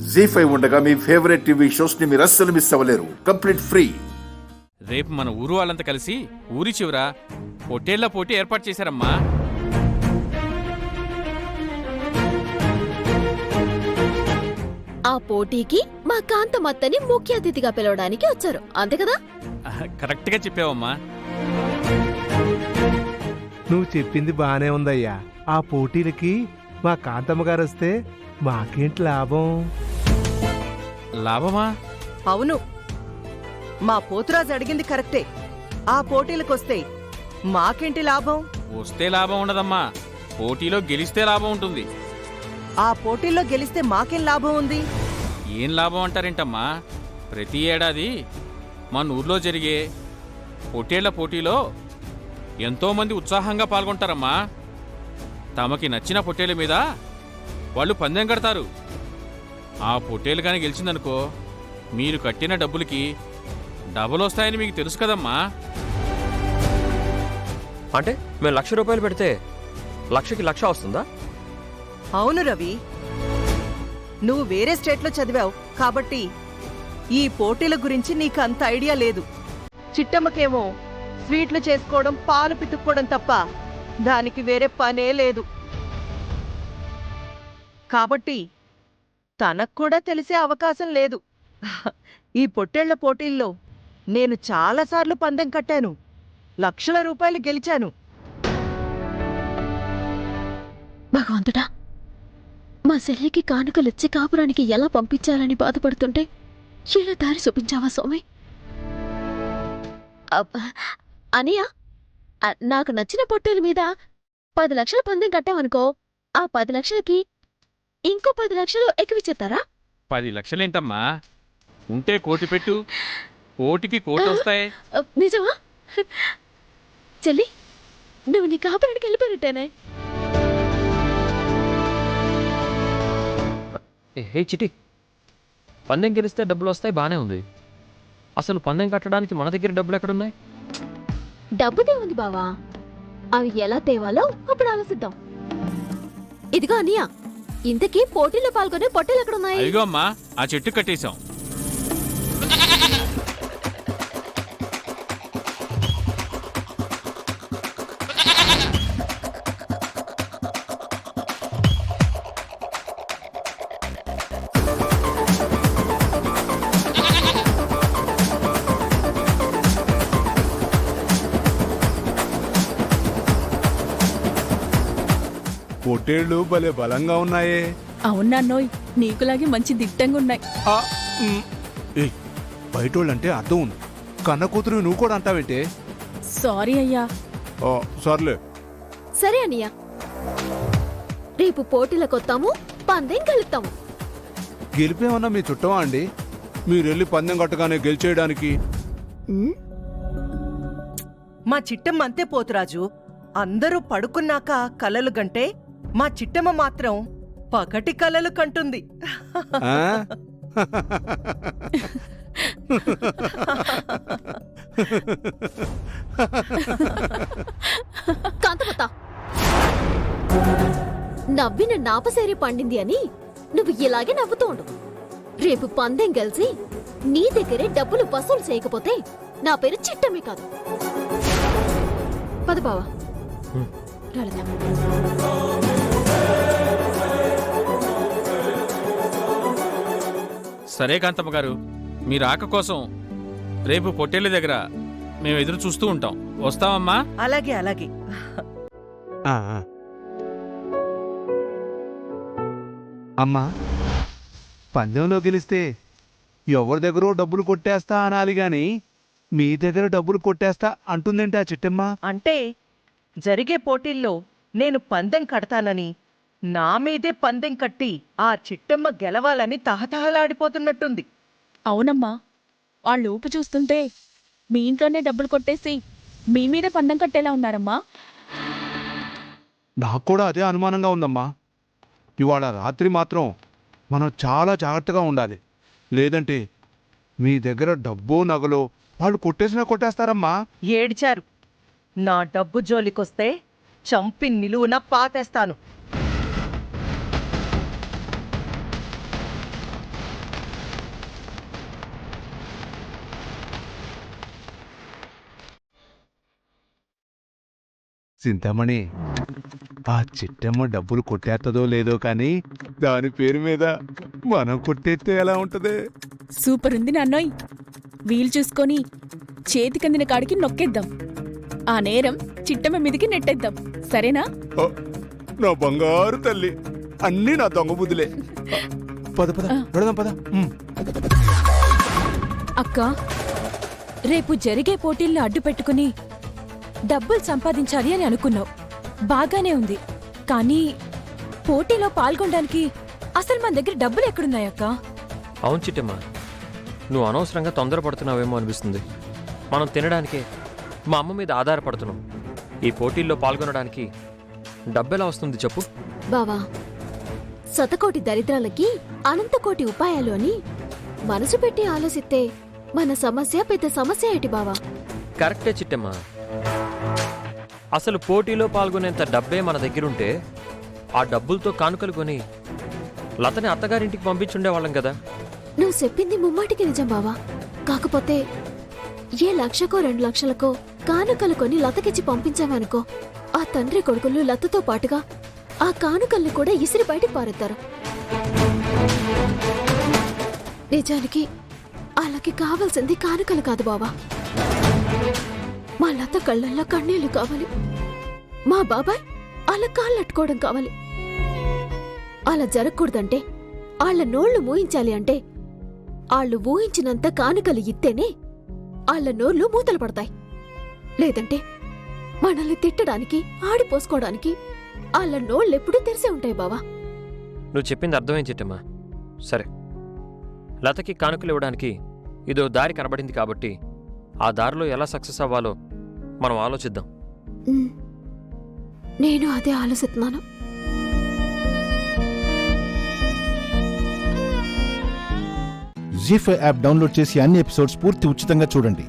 జీ5 ఉండగా మీ favourite TV shows ని మీరు అస్సలు మిస్ అవ్వలేరు. Complete free. రేపు మన ఊరు వాళ్ళంతా కలిసి ఊరి చివర పొట్టేళ్ల పోటీ ఏర్పాటు చేశారమ్మా. ఆ పోటీకి మా కాంతమత్తని ముఖ్య అతిథిగా పిలవడానికి వచ్చారు, అంతే కదా? కరెక్ట్ గా చెప్పావమ్మా. నువ్వు చెప్పింది బానే ఉందయ్యా. ఆ పోటీలకి మా కాంతమ్మ గారు వస్తే మాకేంటి లాభం? లాభమా? అవును, మా పోతురాజు అడిగింది కరెక్టే. ఆ పోటీలకొస్తే మాకేంటి లాభం? వస్తే లాభం ఉండదమ్మా, పోటీలో గెలిస్తే లాభం ఉంటుంది. ఆ పోటీల్లో గెలిస్తే మాకేం లాభం ఉంది? ఏం లాభం అంటారేంటమ్మా, ప్రతి ఏడాది మన ఊర్లో జరిగే పొట్టేళ్ల పోటీలో ఎంతోమంది ఉత్సాహంగా పాల్గొంటారమ్మా. తమకి నచ్చిన పొట్టేళ్ల మీద వాళ్ళు పందెం కడతారు. ఆ పొట్టేలు కానీ గెలిచిందనుకో, మీరు కట్టిన డబ్బులకి డబ్బులు వస్తాయని మీకు తెలుసు కదమ్మా. అంటే మేము ₹1,00,000 పెడితే 1,00,000 వస్తుందా? అవును రవి, నువ్వు వేరే స్టేట్లో చదివావు కాబట్టి ఈ పోటీల గురించి నీకు అంత ఐడియా లేదు. చిట్టమ్మకేమో స్వీట్లు చేసుకోవడం, పాలు పితుక్కోవడం తప్ప దానికి వేరే పనే లేదు. కాబట్టి తనకు కూడా తెలిసే అవకాశం లేదు. ఈ పొట్టేళ్ల పోటీల్లో నేను చాలాసార్లు పందెం కట్టాను, ₹1,00,000 గెలిచాను. భగవంతుడా, మా చెల్లికి కానుకలిచ్చి కాపురానికి ఎలా పంపించాలని బాధపడుతుంటే ఇలా దారి చూపించావా స్వామి? అనియా, నాకు నచ్చిన పొట్టేల మీద 10 లక్షల పందెం కట్టామనుకో, ఆ 10 లక్షలకి ఇంకో 10 లక్షలు ఎక్కువిచ్చేస్తారా? 10 లక్షలేంటమ్మా, ఉంటే కోటి పెట్టు, కోటికి కోటి వస్తాయి. నిజమా? చెల్లి, నువ్వు నీ కాపురానికి వెళ్ళిపోయినట్టేనే. హే చిటి, పందెం గెలిస్తే డబ్బులు వస్తాయి బానే ఉంది. అసలు పందెం కట్టడానికి మన దగ్గర డబ్బులు ఎక్కడున్నాయి? డబ్బుదే ఉంది బావా, అవి ఎలా తేవాలో అప్పుడు ఆలోచిద్దాం. ఇదిగో అనియా, ఇంతకీ పోటీలో పాల్గొనే పొట్టేలు ఎక్కడున్నాయి? అదిగో అమ్మా, ఆ చెట్టు కట్టేశాం. పొట్టేళ్లు భలే బలంగా ఉన్నాయే. అవునాన్నోయ్, నీకులాగే మంచి దిట్టంగా ఉన్నాయి. బయటోళ్ళంటే అర్థం ఉంది, కన్న కూతురు నువ్వు కూడా అంటావేంటే? సారీ అయ్యా. సర్లే. సరే అనియా, రేపు పోటీలకొత్తాము, పందెం గెలుస్తాము. గెలిపేమన్నా మీ చుట్టమా అండి? మీరెళ్ళి పందెం కట్టగానే గెలిచేయడానికి? మా చిట్టమ్మ అంతే పోతురాజు. అందరూ పడుకున్నాక కలలు గంటే మా చిట్టమ్మ మాత్రం పగటి కలలు కంటుంది. ఆ? కాంతమత్త, నవ్విన నాపసేరి పండింది అని నువ్వు ఇలాగే నవ్వుతూ ఉండు. రేపు పందెం గెలిచి నీ దగ్గరే డబ్బులు వసూలు చేయకపోతే నా పేరు చిట్టమే కాదు. పద బావా, వెళదాం. సరే కాంతమ్మ గారు, మీ రాక కోసం రేపు పొట్టేళ్ళ దగ్గర మేము ఎదురు చూస్తూ ఉంటాం. వస్తామమ్మా? అలాగే అలాగే. అమ్మా, పందెంలో గెలిస్తే ఎవరి దగ్గర డబ్బులు కొట్టేస్తా అనాలి గాని మీ దగ్గర డబ్బులు కొట్టేస్తా అంటుందేంటి ఆ చిట్టమ్మ? అంటే జరిగే పోటీల్లో నేను పందెం కడతానని, నా మీదే పందెం కట్టి ఆ చిట్టమ్మ గెలవాలని తహతహలాడిపోతున్నట్టుంది. అవునమ్మా, వాళ్ళు ఊపు చూస్తుంటే మీ ఇంట్లోనే డబ్బులు కొట్టేసి మీ మీద పందెం కట్టేలా ఉన్నారమ్మా. నాకు కూడా అదే అనుమానంగా ఉందమ్మా. ఇవాళ రాత్రి మాత్రం మనం చాలా జాగ్రత్తగా ఉండాలి, లేదంటే మీ దగ్గర డబ్బు నగలు వాళ్ళు కొట్టేసినా కొట్టేస్తారమ్మా. ఏడ్చారు. నా డబ్బు జోలికొస్తే చంపి నిలువున పాతేస్తాను. చింతామణి, ఆ చిట్టమ్మ డబ్బులు కొట్టేస్తుందో లేదో కానీ దాని పేరు మీద మనం కొట్టేస్తే ఎలా ఉంటది? సూపర్ ఉంది నాన్నోయ్. వీలు చూసుకొని చేతికందిన కాడికి నొక్కేద్దాం. ఆ నేరం చిట్టమ్మ మీదికి నెట్టేద్దాం. సరేనా? ఓ, నా బంగారు తల్లి, అన్నీ నా దొంగ బుద్ధులే. పద పద వెళదాం పద. అక్క, రేపు జరిగే పోటీల్లో అడ్డు పెట్టుకుని డబ్బులు సంపాదించాలి అని అనుకున్నావు. బాగానే ఉంది. కానీ పోటీలో పాల్గొనడానికి అసలు మన దగ్గర డబ్బులు ఎక్కడున్నాయక్క? అవును చిట్టమ్మా, నువ్వు అనవసరంగా తొందరపడుతున్నావేమో అనిపిస్తుంది. మనం తినడానికే మా అమ్మ మీద ఆధారపడుతున్నాం. ఈ పోటీల్లో పాల్గొనడానికి డబ్బెలా వస్తుంది చెప్పు? బావా, శతకోటి దరిద్రాలకి అనంతకోటి ఉపాయాలు అని మనసు పెట్టి ఆలోచిస్తే మన సమస్య పెద్ద సమస్య ఏంటి బావా? కరెక్టే చిట్టమ్మా. అసలు పోటీలో పాల్గొనేంత డబ్బే మన దగ్గరుంటే ఆ డబ్బులతో కానుకలు కొని లతని అత్తగారింటికి పంపించుండేవాళ్ళం కదా. నువ్వు చెప్పింది ముమ్మాటికి నిజం బావా. కాకపోతే ఏ 1,00,000కో 2,00,000కో కానుకలు కొని లతకిచ్చి పంపించామనుకో, ఆ తండ్రి కొడుకులు లతతో పాటుగా ఆ కానుకల్ని కూడా ఇసిరి బయటికి పారేస్తారు. నిజానికి వాళ్ళకి కావాల్సింది కానుకలు కాదు బావా. మా లత కళ్ళల్లో కన్నీళ్లు కావాలి. మా బాబాయ్ వాళ్ళ కాళ్ళట్టుకోవడం కావాలి. అలా జరగకూడదంటే, వాళ్ళ నోళ్లు మూయించాలి అంటే, వాళ్ళు ఊహించినంత కానుకలు ఇత్తేనే వాళ్ళ నోళ్లు మూతలు పడతాయి. లేదంటే మనల్ని తిట్టడానికి, ఆడిపోసుకోవడానికి వాళ్ళ నోళ్ళెప్పుడూ తెరిసే ఉంటాయి బావా. నువ్వు చెప్పింది అర్థమేం చిట్టమ్మా. సరే, లతకి కానుకలు ఇవ్వడానికి ఇదో దారి కనబడింది కాబట్టి ఆ దారిలో ఎలా సక్సెస్ అవ్వాలో మనం ఆలోచిద్దాం. నేను అదే ఆలోచిస్తున్నాను. జీ5 యాప్ డౌన్లోడ్ చేసి అన్ని ఎపిసోడ్స్ పూర్తి ఉచితంగా చూడండి.